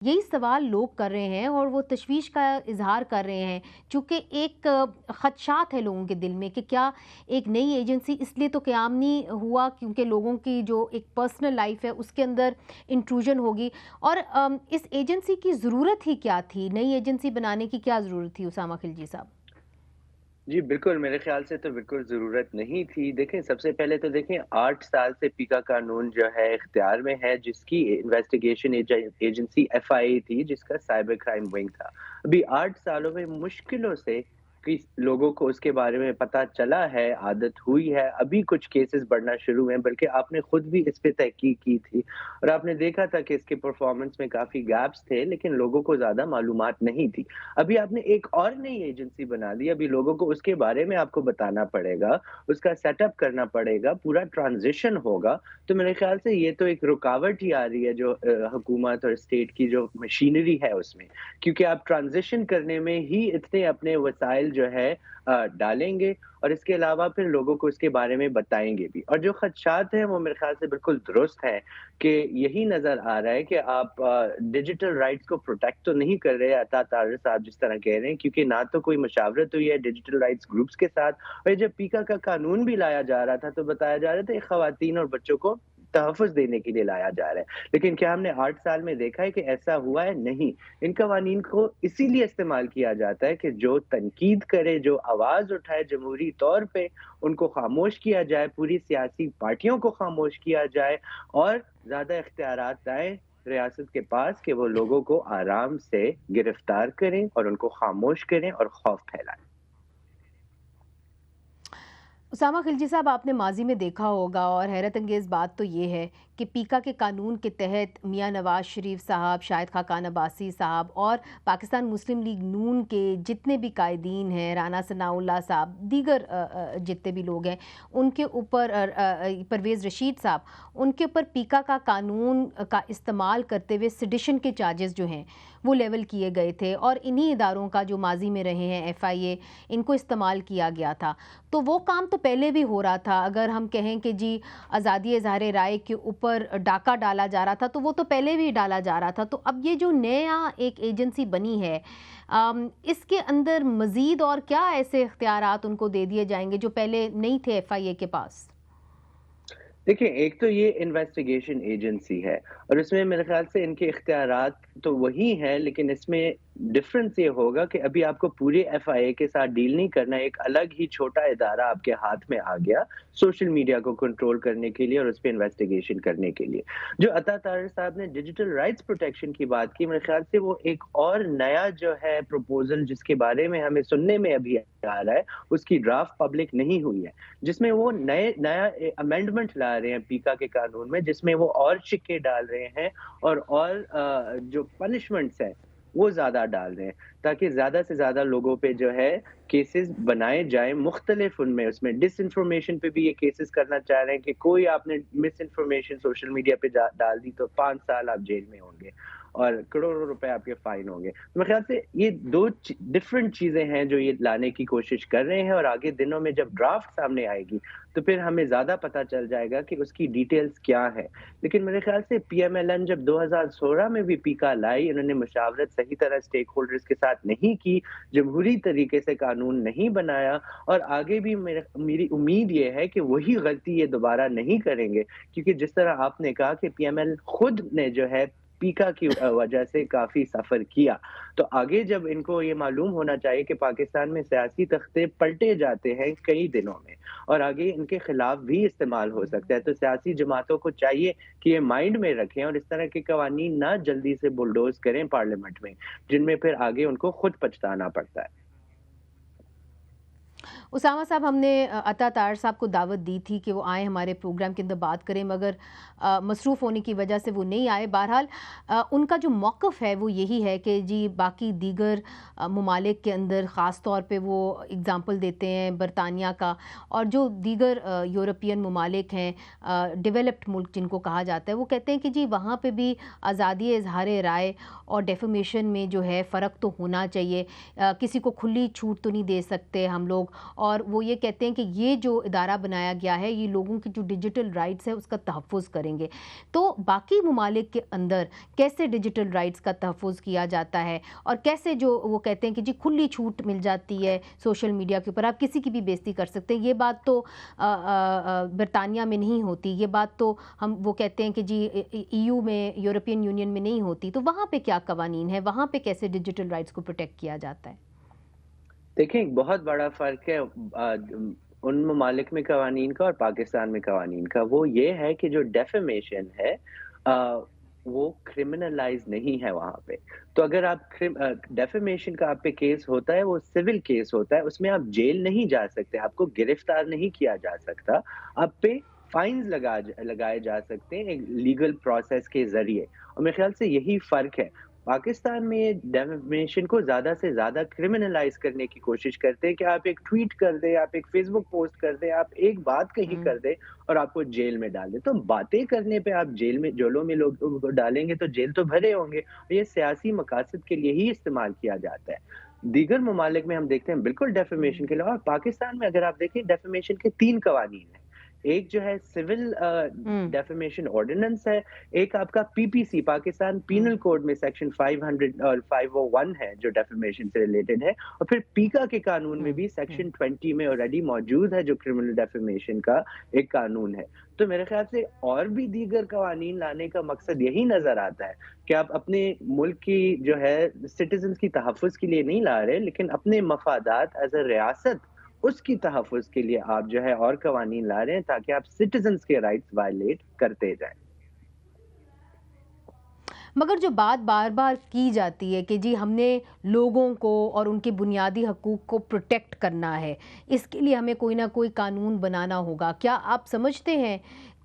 یہی سوال لوگ کر رہے ہیں اور وہ تشویش کا اظہار کر رہے ہیں، چونکہ ایک خدشات ہے لوگوں کے دل میں کہ کیا ایک نئی ایجنسی اس لیے تو قیام نہیں ہوا کیونکہ لوگوں کی جو ایک پرسنل لائف ہے اس کے اندر انٹروژن ہوگی، اور اس ایجنسی کی ضرورت ہی کیا تھی؟ نئی ایجنسی بنانے کی کیا ضرورت تھی اسامہ خلجی صاحب؟ جی بالکل، میرے خیال سے تو بالکل ضرورت نہیں تھی۔ دیکھیں سب سے پہلے تو دیکھیں 8 سال سے پیکا قانون جو ہے اختیار میں ہے، جس کی انویسٹیگیشن ایجنسی ایف آئی اے تھی، جس کا سائبر کرائم ونگ تھا۔ ابھی 8 سالوں میں مشکلوں سے کس لوگوں کو اس کے بارے میں پتہ چلا ہے، عادت ہوئی ہے، ابھی کچھ کیسز بڑھنا شروع ہوئے ہیں، بلکہ آپ نے خود بھی اس پہ تحقیق کی تھی اور آپ نے دیکھا تھا کہ اس کے پرفارمنس میں کافی گیپس تھے، لیکن لوگوں کو زیادہ معلومات نہیں تھی۔ ابھی آپ نے ایک اور نئی ایجنسی بنا دی، ابھی لوگوں کو اس کے بارے میں آپ کو بتانا پڑے گا، اس کا سیٹ اپ کرنا پڑے گا، پورا ٹرانزیشن ہوگا۔ تو میرے خیال سے یہ تو ایک رکاوٹ ہی آ رہی ہے جو حکومت اور اسٹیٹ کی جو مشینری ہے اس میں، کیونکہ آپ ٹرانزیشن کرنے میں ہی اتنے اپنے وسائل جو ہے ڈالیں گے اور اس کے علاوہ پھر لوگوں کو اس کے بارے میں بتائیں گے بھی، اور جو خدشات ہیں وہ میرے خیال سے بالکل درست ہیں کہ یہی نظر آ رہا ہے کہ آپ ڈیجیٹل رائٹس کو پروٹیکٹ تو نہیں کر رہے عطا طاہر صاحب جس طرح کہہ رہے ہیں، کیونکہ نہ تو کوئی مشاورت ہوئی ہے ڈیجیٹل رائٹس گروپس کے ساتھ، اور جب پیکا کا قانون بھی لایا جا رہا تھا تو بتایا جا رہا تھا کہ خواتین اور بچوں کو تحفظ دینے کے لیے لایا جا رہا ہے، لیکن کیا ہم نے 8 سال میں دیکھا ہے کہ ایسا ہوا ہے؟ نہیں۔ ان قوانین کو اسی لیے استعمال کیا جاتا ہے کہ جو تنقید کرے، جو آواز اٹھائے جمہوری طور پہ، ان کو خاموش کیا جائے، پوری سیاسی پارٹیوں کو خاموش کیا جائے اور زیادہ اختیارات آئیں ریاست کے پاس کہ وہ لوگوں کو آرام سے گرفتار کریں اور ان کو خاموش کریں اور خوف پھیلائیں۔ اسامہ خلجی صاحب، آپ نے ماضی میں دیکھا ہوگا اور حیرت انگیز بات تو یہ ہے کہ پیکا کے قانون کے تحت میاں نواز شریف صاحب، شاہد خاقان عباسی صاحب اور پاکستان مسلم لیگ نون کے جتنے بھی قائدین ہیں، رانا ثناء اللہ صاحب، دیگر جتنے بھی لوگ ہیں، ان کے اوپر پرویز رشید صاحب، ان کے اوپر پیکا کا قانون کا استعمال کرتے ہوئے سیڈیشن کے چارجز جو ہیں وہ لیول کیے گئے تھے، اور انہی اداروں کا جو ماضی میں رہے ہیں ایف آئی اے، ان کو استعمال کیا گیا تھا۔ تو وہ کام تو پہلے بھی ہو رہا تھا، اگر ہم کہیں کہ جی آزادی اظہار رائے کے اوپر ڈاکہ ڈالا جا رہا تھا تو وہ تو پہلے بھی ڈالا جا رہا تھا۔ تو اب یہ جو نیا ایک ایجنسی بنی ہے، اس کے اندر مزید اور کیا ایسے اختیارات ان کو دے دیے جائیں گے جو پہلے نہیں تھے ایف آئی اے کے پاس؟ دیکھیں ایک تو یہ انویسٹیگیشن ایجنسی ہے اور اس میں میرے خیال سے ان کے اختیارات تو وہی ہیں، لیکن اس میں ڈفرنس یہ ہوگا کہ ابھی آپ کو پورے ایف آئی اے کے ساتھ ڈیل نہیں کرنا، ایک الگ ہی چھوٹا ادارہ آپ کے ہاتھ میں آ گیا سوشل میڈیا کو کنٹرول کرنے کے لیے اور اس پہ انویسٹیگیشن کرنے کے لیے۔ جو عطا طاہر صاحب نے ڈیجیٹل رائٹس پروٹیکشن کی بات کی، میرے خیال سے وہ ایک اور نیا جو ہے پروپوزل جس کے بارے میں ہمیں سننے میں ابھی آ رہا ہے، اس کی ڈرافٹ پبلک نہیں ہوئی ہے، جس میں وہ نیا امینڈمنٹ لا رہے ہیں پیکا کے قانون میں، جس میں وہ اور شکے ڈال رہے ہیں اور جو پنشمنٹس ہیں وہ زیادہ ڈال رہے ہیں تاکہ زیادہ سے زیادہ لوگوں پہ جو ہے کیسز بنائے جائیں مختلف، ان میں اس میں ڈس انفارمیشن پہ بھی یہ کیسز کرنا چاہ رہے ہیں کہ کوئی آپ نے مس انفارمیشن سوشل میڈیا پہ ڈال دی تو 5 سال آپ جیل میں ہوں گے اور کروڑوں روپے آپ کے فائن ہوں گے۔ میرے خیال سے یہ دو ڈفرنٹ چیزیں ہیں جو یہ لانے کی کوشش کر رہے ہیں، اور آگے دنوں میں جب ڈرافٹ سامنے آئے گی تو پھر ہمیں زیادہ پتہ چل جائے گا کہ اس کی ڈیٹیلز کیا ہے۔ لیکن میرے خیال سے پی ایم ایل این جب 2016 میں بھی پیکا لائی، انہوں نے مشاورت صحیح طرح اسٹیک ہولڈرز کے ساتھ نہیں کی، جمہوری طریقے سے قانون نہیں بنایا، اور آگے بھی میری امید یہ ہے کہ وہی غلطی یہ دوبارہ نہیں کریں گے، کیونکہ جس طرح آپ نے کہا کہ پی ایم ایل خود نے جو ہے پیکا کی وجہ سے کافی سفر کیا، تو آگے جب ان کو یہ معلوم ہونا چاہیے کہ پاکستان میں سیاسی تختے پلٹے جاتے ہیں کئی دنوں میں اور آگے ان کے خلاف بھی استعمال ہو سکتا ہے، تو سیاسی جماعتوں کو چاہیے کہ یہ مائنڈ میں رکھیں اور اس طرح کے قوانین نہ جلدی سے بلڈوز کریں پارلیمنٹ میں، جن میں پھر آگے ان کو خود پچھتانا پڑتا ہے۔ اسامہ صاحب، ہم نے عطا طاہر صاحب کو دعوت دی تھی کہ وہ آئیں ہمارے پروگرام کے اندر بات کریں، مگر مصروف ہونے کی وجہ سے وہ نہیں آئے۔ بہرحال ان کا جو موقف ہے وہ یہی ہے کہ جی باقی دیگر ممالک کے اندر خاص طور پہ وہ اگزامپل دیتے ہیں برطانیہ کا، اور جو دیگر یورپین ممالک ہیں، ڈیولپڈ ملک جن کو کہا جاتا ہے، وہ کہتے ہیں کہ جی وہاں پہ بھی آزادی اظہار رائے اور ڈیفیمیشن میں جو ہے فرق تو ہونا چاہیے، کسی کو کھلی چھوٹ تو نہیں دے سکتے ہم لوگ، اور وہ یہ کہتے ہیں کہ یہ جو ادارہ بنایا گیا ہے یہ لوگوں کی جو ڈیجیٹل رائٹس ہے اس کا تحفظ کریں گے. تو باقی ممالک کے اندر کیسے ڈیجیٹل رائٹس کا تحفظ کیا جاتا ہے اور کیسے جو وہ کہتے ہیں کہ جی کھلی چھوٹ مل جاتی ہے سوشل میڈیا کے اوپر, آپ کسی کی بھی بےزتی کر سکتے ہیں, یہ بات تو برطانیہ میں نہیں ہوتی, یہ بات تو وہ کہتے ہیں کہ جی EU میں, یورپین یونین میں نہیں ہوتی, تو وہاں پہ کیا قوانین ہے, وہاں پہ کیسے ڈیجیٹل رائٹس کو پروٹیکٹ کیا جاتا ہے؟ دیکھیں ایک بہت بڑا فرق ہے ان ممالک میں قوانین کا اور پاکستان میں قوانین کا. وہ یہ ہے کہ جو ڈیفیمیشن ہے وہ کرمنلائز نہیں ہے وہاں پہ. تو اگر آپ ڈیفیمیشن کا آپ پہ کیس ہوتا ہے, وہ سول کیس ہوتا ہے, اس میں آپ جیل نہیں جا سکتے, آپ کو گرفتار نہیں کیا جا سکتا, آپ پہ فائنز لگائے جا سکتے ہیں ایک لیگل پروسیس کے ذریعے. اور میرے خیال سے یہی فرق ہے. پاکستان میں ڈیفیمیشن کو زیادہ سے زیادہ کرمنلائز کرنے کی کوشش کرتے ہیں کہ آپ ایک ٹویٹ کر دیں, آپ ایک فیس بک پوسٹ کر دیں, آپ ایک بات کہیں کر دیں اور آپ کو جیل میں ڈال دیں. تو باتیں کرنے پہ آپ جیلوں میں لوگوں کو ڈالیں گے تو جیل تو بھرے ہوں گے, اور یہ سیاسی مقاصد کے لیے ہی استعمال کیا جاتا ہے. دیگر ممالک میں ہم دیکھتے ہیں بالکل ڈیفیمیشن کے علاوہ, اور پاکستان میں اگر آپ دیکھیں ڈیفیمیشن کے 3 قوانین ہیں. ایک جو ہے سول ڈیفیمیشن آرڈیننس ہے, ایک آپ کا PPC پاکستان پینل کوڈ میں سیکشن 500 اور 501 ہے جو ڈیفیمیشن سے ریلیٹڈ ہے, اور پھر پیکا کے قانون میں بھی سیکشن 20 میں آلریڈی موجود ہے جو کرمنل ڈیفیمیشن کا ایک قانون ہے. تو میرے خیال سے اور بھی دیگر قوانین لانے کا مقصد یہی نظر آتا ہے کہ آپ اپنے ملک کی جو ہے سٹیزنز کی تحفظ کے لیے نہیں لا رہے, لیکن اپنے مفادات ایز اے ریاست اس کی تحفظ کے لیے آپ جو ہے اور قوانین لا رہے ہیں تاکہ آپ سٹیزنز کے رائٹس وائلیٹ کرتے جائیں. مگر جو بات بار بار کی جاتی ہے کہ جی ہم نے لوگوں کو اور ان کے بنیادی حقوق کو پروٹیکٹ کرنا ہے, اس کے لیے ہمیں کوئی نہ کوئی قانون بنانا ہوگا, کیا آپ سمجھتے ہیں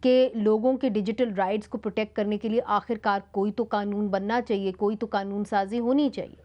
کہ لوگوں کے ڈیجیٹل رائٹس کو پروٹیکٹ کرنے کے لیے آخرکار کوئی تو قانون بننا چاہیے, کوئی تو قانون سازی ہونی چاہیے؟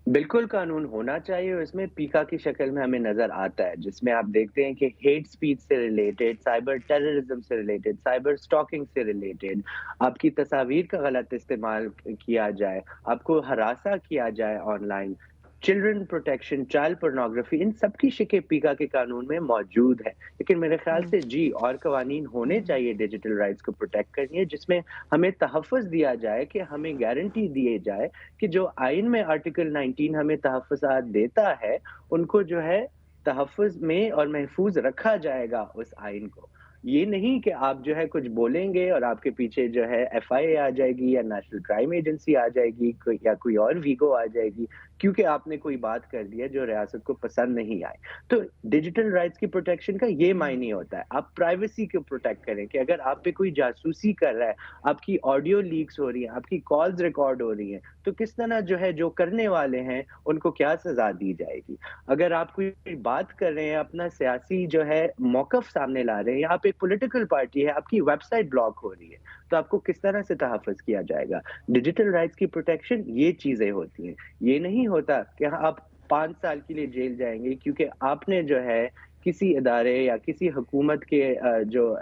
بالکل قانون ہونا چاہیے, اور اس میں پیکا کی شکل میں ہمیں نظر آتا ہے, جس میں آپ دیکھتے ہیں کہ ہیٹ سپیچ سے ریلیٹڈ, سائبر ٹیررزم سے ریلیٹڈ, سائبر سٹاکنگ سے ریلیٹڈ, آپ کی تصاویر کا غلط استعمال کیا جائے, آپ کو ہراساں کیا جائے online, children protection, child pornography, ان سب کی شکیں پیکا کے قانون میں موجود ہے. لیکن میرے خیال سے جی اور قوانین ہونے چاہیے ڈیجیٹل رائٹس کو پروٹیکٹ کرنے, جس میں ہمیں تحفظ دیا جائے, کہ ہمیں گارنٹی دیے جائے کہ جو آئین میں آرٹیکل 19 ہمیں تحفظات دیتا ہے ان کو جو ہے تحفظ میں اور محفوظ رکھا جائے گا اس آئین کو. یہ نہیں کہ آپ جو ہے کچھ بولیں گے اور آپ کے پیچھے جو ہے FIA آ جائے گی یا نیشنل کرائم ایجنسی آ جائے گی یا کوئی اور ویگو آ جائے گی کیونکہ آپ نے کوئی بات کر دی ہے جو ریاست کو پسند نہیں آئے. تو ڈیجیٹل رائٹس کی پروٹیکشن کا یہ معنی ہوتا ہے, آپ پرائیویسی کو پروٹیکٹ کریں کہ اگر آپ پہ کوئی جاسوسی کر رہا ہے, آپ کی آڈیو لیکس ہو رہی ہیں, آپ کی کالز ریکارڈ ہو رہی ہیں, تو کس طرح جو ہے جو کرنے والے ہیں ان کو کیا سزا دی جائے گی. اگر آپ کوئی بات کر رہے ہیں, اپنا سیاسی جو ہے موقف سامنے لا رہے ہیں, یا آپ ایک پولیٹیکل پارٹی ہے, آپ کی ویب سائٹ بلاک ہو رہی ہے, تو آپ کو کس طرح سے تحفظ کیا جائے گا. ڈیجیٹل رائٹس کی پروٹیکشن یہ چیزیں ہوتی ہیں. یہ نہیں ہوتا کہ آپ 5 سال کے لیے جیل جائیں گے کیونکہ آپ نے جو ہے کسی ادارے یا کسی حکومت کے جو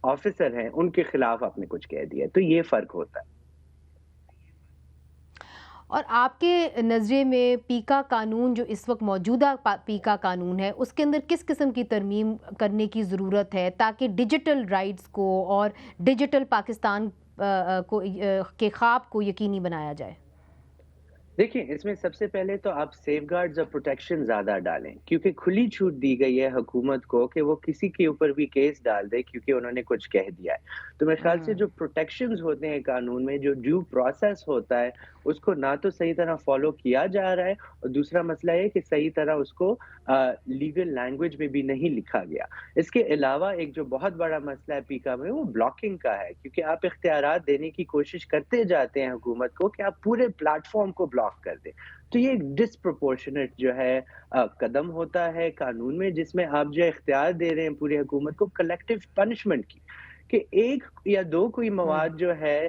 آفیسر ہیں ان کے خلاف آپ نے کچھ کہہ دیا. تو یہ فرق ہوتا ہے. اور آپ کے نظریے میں پیکا قانون جو اس وقت موجودہ پیکا قانون ہے اس کے اندر کس قسم کی ترمیم کرنے کی ضرورت ہے تاکہ ڈیجیٹل رائٹس کو اور ڈیجیٹل پاکستان کو کے خواب کو یقینی بنایا جائے؟ دیکھیں اس میں سب سے پہلے تو آپ سیف گارڈز اور پروٹیکشن زیادہ ڈالیں, کیونکہ کھلی چھوٹ دی گئی ہے حکومت کو کہ وہ کسی کے اوپر بھی کیس ڈال دے کیونکہ انہوں نے کچھ کہہ دیا ہے. تو میرے خیال سے جو پروٹیکشنز ہوتے ہیں قانون میں, جو ڈیو پروسیس ہوتا ہے, اس کو نہ تو صحیح طرح فالو کیا جا رہا ہے, اور دوسرا مسئلہ یہ کہ صحیح طرح اس کو لیگل لینگویج میں بھی نہیں لکھا گیا. اس کے علاوہ ایک جو بہت بڑا مسئلہ ہے پیکا میں, وہ بلاکنگ کا ہے, کیونکہ آپ اختیارات دینے کی کوشش کرتے جاتے ہیں حکومت کو کہ آپ پورے پلیٹ فارم کو بلاک کر دیں. تو یہ ایک ڈسپروپورشنٹ جو ہے قدم ہوتا ہے قانون میں, جس میں آپ جو اختیار دے رہے ہیں پوری حکومت کو کلیکٹیو پنشمنٹ کی, کہ ایک یا دو کوئی مواد جو ہے